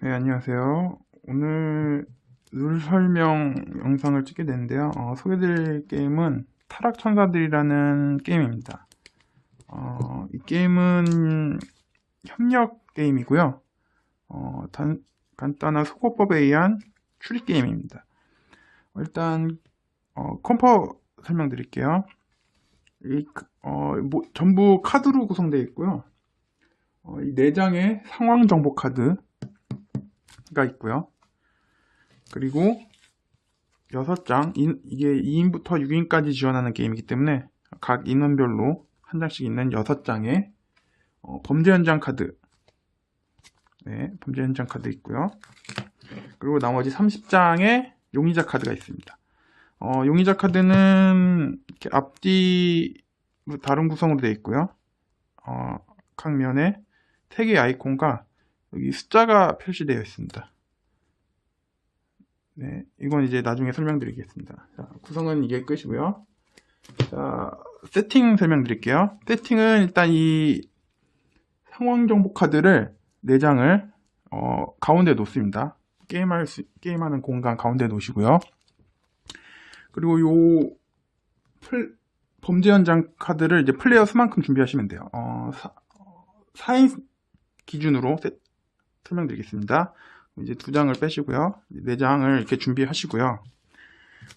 네, 안녕하세요. 오늘 룰 설명 영상을 찍게 되는데요. 소개드릴 게임은 타락천사들이라는 게임입니다. 이 게임은 협력 게임이고요. 간단한 소거법에 의한 추리 게임입니다. 일단 컴포 설명드릴게요. 전부 카드로 구성되어 있고요. 이 4장의 상황 정보 카드가 있고요. 그리고 6장, 이게 2인부터 6인까지 지원하는 게임이기 때문에 각 인원별로 한 장씩 있는 6장의 범죄 현장 카드, 네, 범죄 현장 카드 있고요. 그리고 나머지 30장의 용의자 카드가 있습니다. 용의자 카드는 이렇게 앞뒤 다른 구성으로 되어 있고요. 각 면에 3개의 아이콘과 여기 숫자가 표시되어 있습니다. 네, 이건 이제 나중에 설명드리겠습니다. 자, 구성은 이게 끝이고요. 자, 세팅 설명드릴게요. 세팅은 일단 이 상황 정보 카드를 4장을 가운데 놓습니다. 게임하는 공간 가운데 놓으시고요. 그리고 요 범죄 현장 카드를 이제 플레이어 수만큼 준비하시면 돼요. 4인 기준으로 설명드리겠습니다. 이제 2장을 빼시고요. 4장을 이렇게 준비하시고요.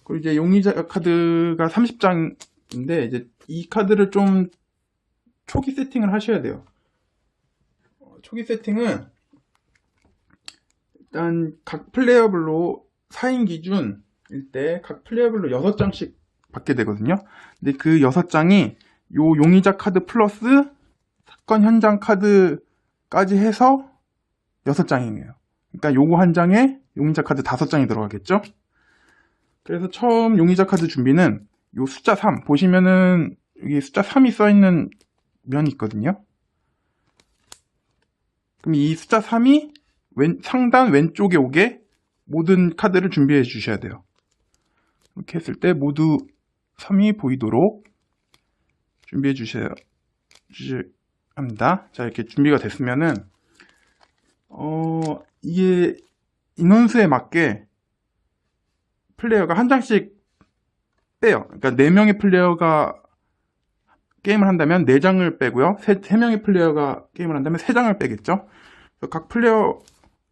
그리고 이제 용의자 카드가 30장인데 이제 이 카드를 좀 초기 세팅을 하셔야 돼요. 초기 세팅은 일단 각 플레이어별로 4인 기준일 때 각 플레이어별로 6장씩 받게 되거든요. 근데 그 6장이 요 용의자 카드 플러스 사건 현장 카드까지 해서 6장이에요. 그러니까 요거 한 장에 용의자 카드 5장이 들어가겠죠? 그래서 처음 용의자 카드 준비는 요 숫자 3 보시면은 여기 숫자 3이 써있는 면이 있거든요. 그럼 이 숫자 3이 상단 왼쪽에 오게 모든 카드를 준비해 주셔야 돼요. 이렇게 했을 때 모두 3이 보이도록 준비해 주셔야 합니다. 자, 이렇게 준비가 됐으면은 이게 인원수에 맞게 플레이어가 한 장씩 빼요. 그러니까 4명의 플레이어가 게임을 한다면 4장을 빼고요. 3명의 플레이어가 게임을 한다면 3장을 빼겠죠. 그래서 각 플레이어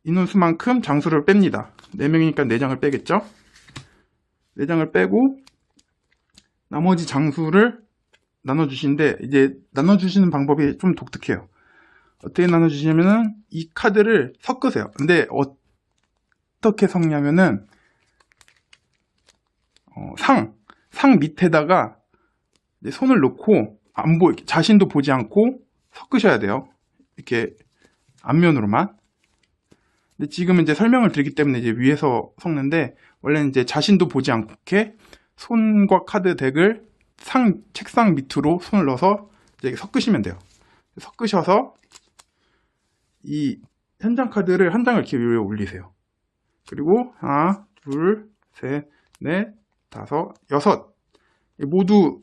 인원수만큼 장수를 뺍니다. 4명이니까 4장을 빼겠죠. 4장을 빼고 나머지 장수를 나눠주시는데 이제 나눠주시는 방법이 좀 독특해요. 어떻게 나눠주시냐면은 이 카드를 섞으세요. 근데 어떻게 섞냐면은 상 밑에다가 손을 놓고 자신도 보지 않고 섞으셔야 돼요. 이렇게 앞면으로만. 근데 지금은 이제 설명을 드리기 때문에 이제 위에서 섞는데 원래는 이제 자신도 보지 않게 손과 카드 덱을 책상 밑으로 손을 넣어서 이제 섞으시면 돼요. 섞으셔서 이 현장 카드를 한 장을 이렇게 위에 올리세요. 그리고 하나, 둘, 셋, 넷, 다섯, 여섯 모두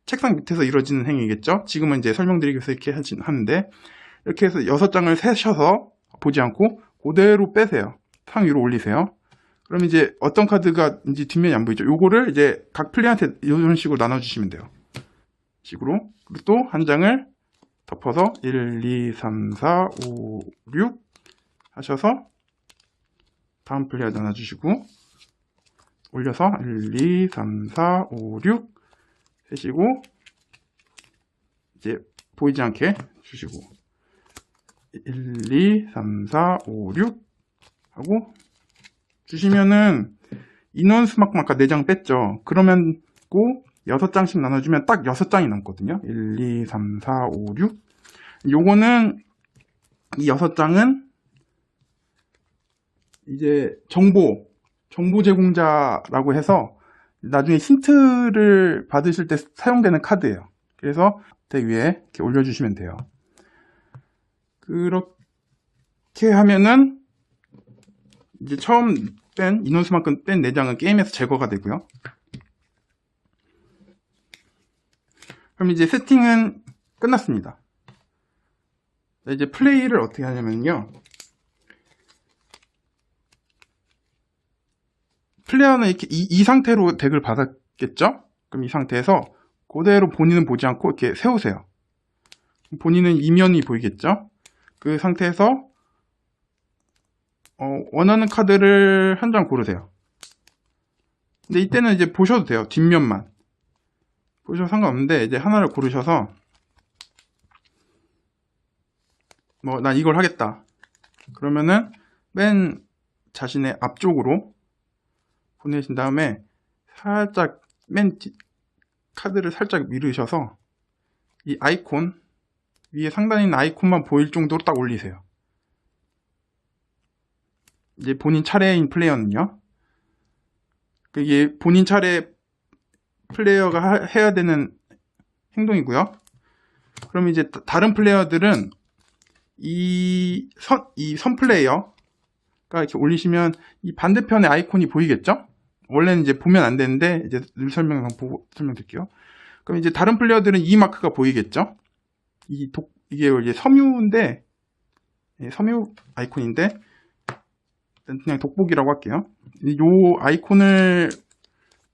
책상 밑에서 이루어지는 행위겠죠. 지금은 이제 설명드리기 위해서 이렇게 하는데 이렇게 해서 6장을 세셔서 보지 않고 그대로 빼세요. 상 위로 올리세요. 그럼 이제 어떤 카드가 이제 뒷면이 안 보이죠. 요거를 이제 각 플레이한테 이런 식으로 나눠주시면 돼요. 식으로. 그리고 또 한 장을 덮어서 1, 2, 3, 4, 5, 6 하셔서 다음 플레이어 나눠주시고 올려서 1, 2, 3, 4, 5, 6 해시고 이제 보이지 않게 주시고 1, 2, 3, 4, 5, 6 하고 주시면은 인원수만큼 아까 4장 뺐죠. 그러면 6장씩 나눠주면 딱 6장이 남거든요. 1, 2, 3, 4, 5, 6 요거는 이 6장은 이제 정보 제공자라고 해서 나중에 힌트를 받으실 때 사용되는 카드예요. 그래서 덱 위에 이렇게 올려주시면 돼요. 그렇게 하면은 이제 처음 뺀 인원수만큼 뺀 4장은 게임에서 제거가 되고요. 그럼 이제 세팅은 끝났습니다. 이제 플레이를 어떻게 하냐면요. 플레이어는 이렇게 이 상태로 덱을 받았겠죠? 그럼 이 상태에서 그대로 본인은 보지 않고 이렇게 세우세요. 본인은 이면이 보이겠죠? 그 상태에서 원하는 카드를 한 장 고르세요. 근데 이때는 이제 보셔도 돼요. 뒷면만. 보셔도 상관없는데 이제 하나를 고르셔서 난 이걸 하겠다. 그러면은 맨 자신의 앞쪽으로 보내신 다음에 살짝 카드를 살짝 밀으셔서 이 아이콘 위에 상단에 있는 아이콘만 보일 정도로 딱 올리세요. 이제 본인 차례인 플레이어는요. 이게 본인 차례 플레이어가 해야 되는 행동이고요. 그럼 이제 다른 플레이어들은 이 선 플레이어가 이렇게 올리시면 이 반대편에 아이콘이 보이겠죠? 원래는 이제 보면 안 되는데 이제 늘 설명을 보고 설명드릴게요. 그럼 이제 다른 플레이어들은 이 마크가 보이겠죠? 이게 이제 섬유인데 섬유 아이콘인데 그냥 독보기라고 할게요. 이 아이콘을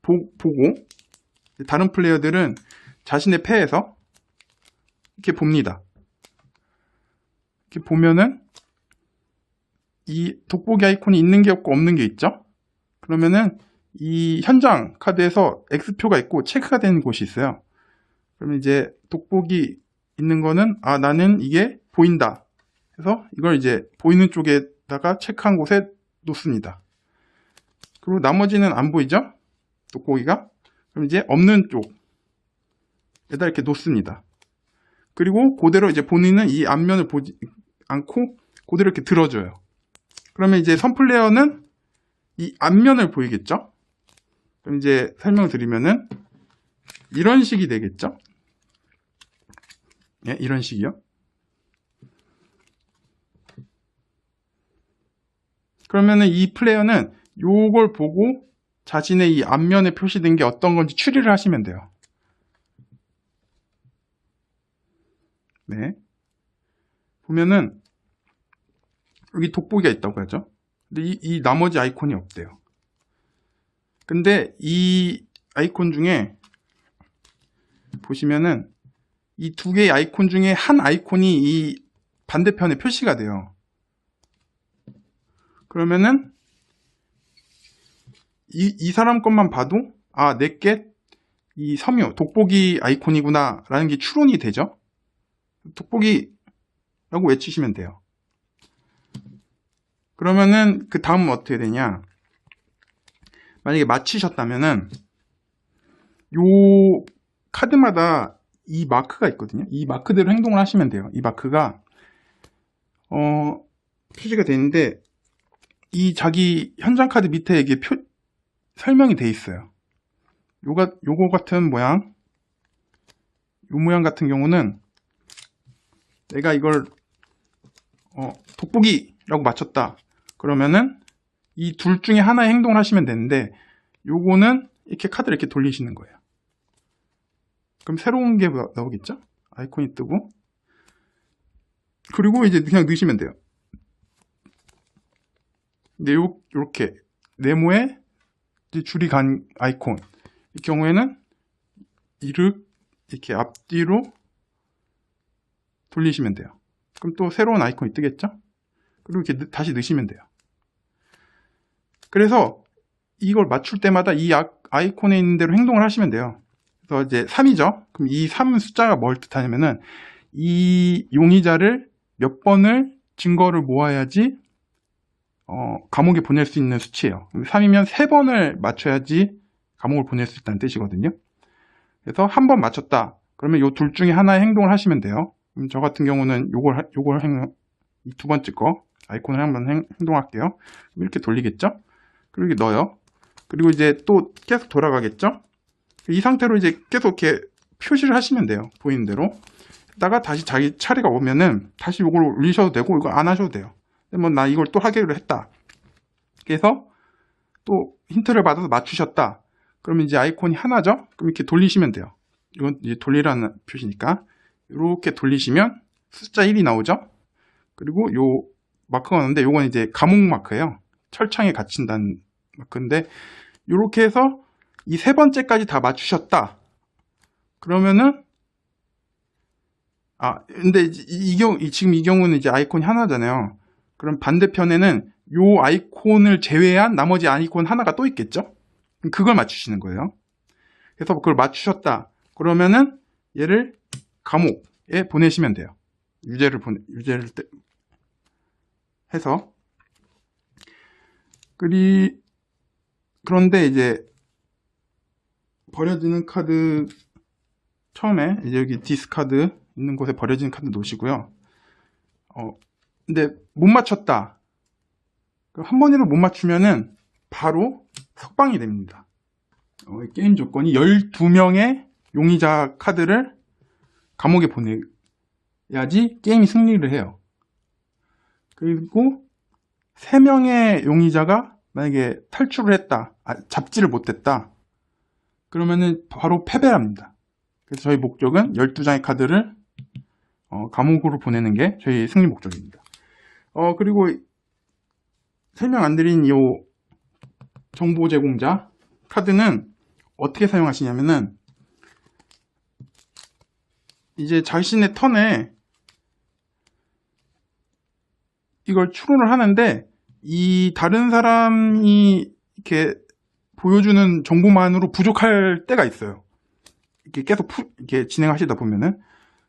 보고 다른 플레이어들은 자신의 패에서 이렇게 봅니다. 이렇게 보면은 이 돋보기 아이콘이 있는 게 없고 없는 게 있죠. 그러면은 이 현장 카드에서 X표가 있고 체크가 되는 곳이 있어요. 그러면 이제 돋보기 있는 거는 나는 이게 보인다. 그래서 이걸 이제 보이는 쪽에다가 체크한 곳에 놓습니다. 그리고 나머지는 안 보이죠? 돋보기가. 그럼 이제 없는 쪽에다 이렇게 놓습니다. 그리고 그대로 이제 본인은 이 앞면을 보지 않고 그대로 이렇게 들어줘요. 그러면 이제 선 플레이어는 이 앞면을 보이겠죠? 그럼 이제 설명을 드리면은 이런 식이 되겠죠? 예, 이런 식이요. 그러면은 이 플레이어는 요걸 보고 자신의 이 앞면에 표시된 게 어떤 건지 추리를 하시면 돼요. 네. 보면은 여기 돋보기가 있다고 하죠. 근데 이 나머지 아이콘이 없대요. 근데 이 아이콘 중에 보시면은 이 두 개의 아이콘 중에 한 아이콘이 이 반대편에 표시가 돼요. 그러면은 이 사람 것만 봐도 내게 이 섬유 돋보기 아이콘이구나 라는 게 추론이 되죠. 돋보기라고 외치시면 돼요. 그러면은 그 다음은 어떻게 되냐, 만약에 맞히셨다면은 요 카드마다 이 마크가 있거든요. 이 마크대로 행동을 하시면 돼요. 이 마크가 표시가 되는데 이 자기 현장 카드 밑에 이게 설명이 돼 있어요. 요거 같은 모양, 요 모양 같은 경우는 내가 이걸 돋보기라고 맞췄다. 그러면은 이 둘 중에 하나의 행동을 하시면 되는데 요거는 이렇게 카드를 이렇게 돌리시는 거예요. 그럼 새로운 게 나오겠죠? 아이콘이 뜨고. 그리고 이제 그냥 넣으시면 돼요. 근데 요렇게 네모에 이제 줄이 간 아이콘, 이 경우에는 이렇게 앞뒤로 돌리시면 돼요. 그럼 또 새로운 아이콘이 뜨겠죠? 그리고 이렇게 다시 넣으시면 돼요. 그래서 이걸 맞출 때마다 이 아이콘에 있는 대로 행동을 하시면 돼요. 그래서 이제 3이죠? 그럼 이 3 숫자가 뭘 뜻하냐면은 이 용의자를 몇 번을 증거를 모아야지 감옥에 보낼 수 있는 수치예요. 3이면 3번을 맞춰야지 감옥을 보낼 수 있다는 뜻이거든요. 그래서 한 번 맞췄다. 그러면 이 둘 중에 하나의 행동을 하시면 돼요. 저 같은 경우는 이 두 번째 거 아이콘을 한번 행동할게요. 이렇게 돌리겠죠? 그리고 이렇게 넣어요. 그리고 이제 또 계속 돌아가겠죠? 이 상태로 이제 계속 이렇게 표시를 하시면 돼요. 보이는 대로. 다가 다시 자기 차례가 오면은 다시 이걸 올리셔도 되고 이거 안 하셔도 돼요. 뭐 나 이걸 또 하기로 했다. 그래서 또 힌트를 받아서 맞추셨다. 그러면 이제 아이콘이 하나죠? 그럼 이렇게 돌리시면 돼요. 이건 이제 돌리라는 표시니까. 이렇게 돌리시면 숫자 1이 나오죠? 그리고 요 마크가 나오는데 요건 이제 감옥 마크예요. 철창에 갇힌다는 마크인데 이렇게 해서 이 세 번째까지 다 맞추셨다. 그러면은 근데 지금 이 경우는 이제 아이콘이 하나잖아요. 그럼 반대편에는 요 아이콘을 제외한 나머지 아이콘 하나가 또 있겠죠? 그걸 맞추시는 거예요. 그래서 그걸 맞추셨다. 그러면은 얘를 감옥에 보내시면 돼요. 유죄를 해서. 그런데 이제 버려지는 카드, 처음에 이제 여기 디스카드 있는 곳에 버려지는 카드 놓으시고요. 근데 못 맞췄다. 한 번이라도 못 맞추면은 바로 석방이 됩니다. 게임 조건이 12명의 용의자 카드를 감옥에 보내야지 게임이 승리를 해요. 그리고 3명의 용의자가 만약에 탈출을 했다, 잡지를 못했다, 그러면은 바로 패배합니다. 그래서 저희 목적은 12장의 카드를 감옥으로 보내는 게 저희 승리 목적입니다. 그리고 설명 안 드린 이 정보 제공자 카드는 어떻게 사용하시냐면은, 이제 자신의 턴에 이걸 추론을 하는데, 이 다른 사람이 이렇게 보여주는 정보만으로 부족할 때가 있어요. 이렇게 계속 이렇게 진행하시다 보면은.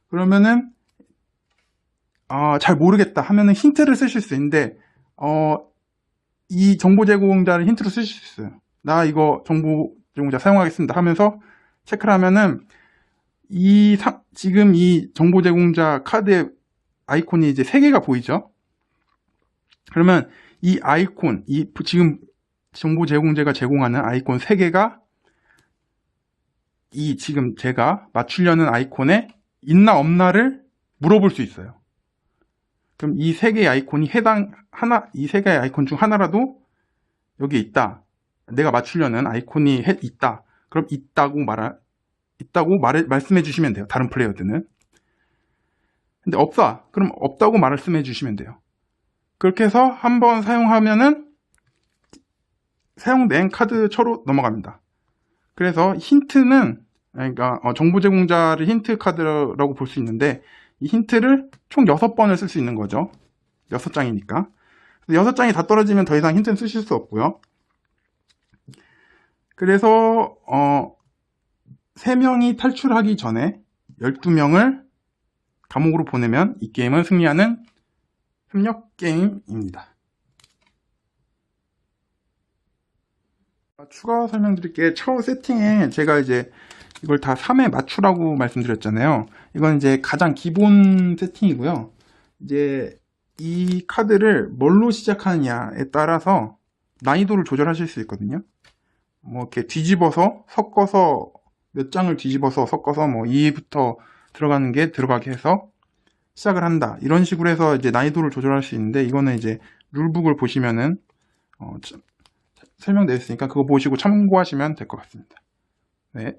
그러면은 잘 모르겠다 하면은 힌트를 쓰실 수 있는데, 이 정보 제공자를 힌트로 쓰실 수 있어요. 나 이거 정보 제공자 사용하겠습니다 하면서 체크를 하면은, 지금 이 정보 제공자 카드의 아이콘이 이제 3개가 보이죠? 그러면 이 아이콘, 지금 정보 제공자가 제공하는 아이콘 3개가 지금 제가 맞추려는 아이콘에 있나 없나를 물어볼 수 있어요. 그럼 이 3개의 아이콘이 이 3개의 아이콘 중 하나라도 여기에 있다, 내가 맞추려는 아이콘이 있다, 그럼 있다고 말씀해 주시면 돼요. 다른 플레이어들은. 근데 없다, 그럼 없다고 말씀해 주시면 돼요. 그렇게 해서 한번 사용하면은 사용된 카드처로 넘어갑니다. 그래서 힌트는, 그러니까 정보 제공자를 힌트 카드라고 볼 수 있는데, 이 힌트를 총 6번을 쓸 수 있는 거죠. 6장이니까. 6장이 다 떨어지면 더 이상 힌트는 쓰실 수 없고요. 그래서 3명이 탈출하기 전에 12명을 감옥으로 보내면 이 게임은 승리하는 협력 게임입니다. 추가 설명드릴게. 처음 세팅에 제가 이제 이걸 다 3에 맞추라고 말씀드렸잖아요. 이건 이제 가장 기본 세팅이고요. 이제 이 카드를 뭘로 시작하느냐에 따라서 난이도를 조절하실 수 있거든요. 뭐 이렇게 뒤집어서 섞어서, 몇 장을 뒤집어서 섞어서 뭐 2부터 들어가는 게 들어가게 해서 시작을 한다, 이런 식으로 해서 이제 난이도를 조절할 수 있는데, 이거는 이제 룰북을 보시면은 설명되어 있으니까 그거 보시고 참고하시면 될 것 같습니다. 네.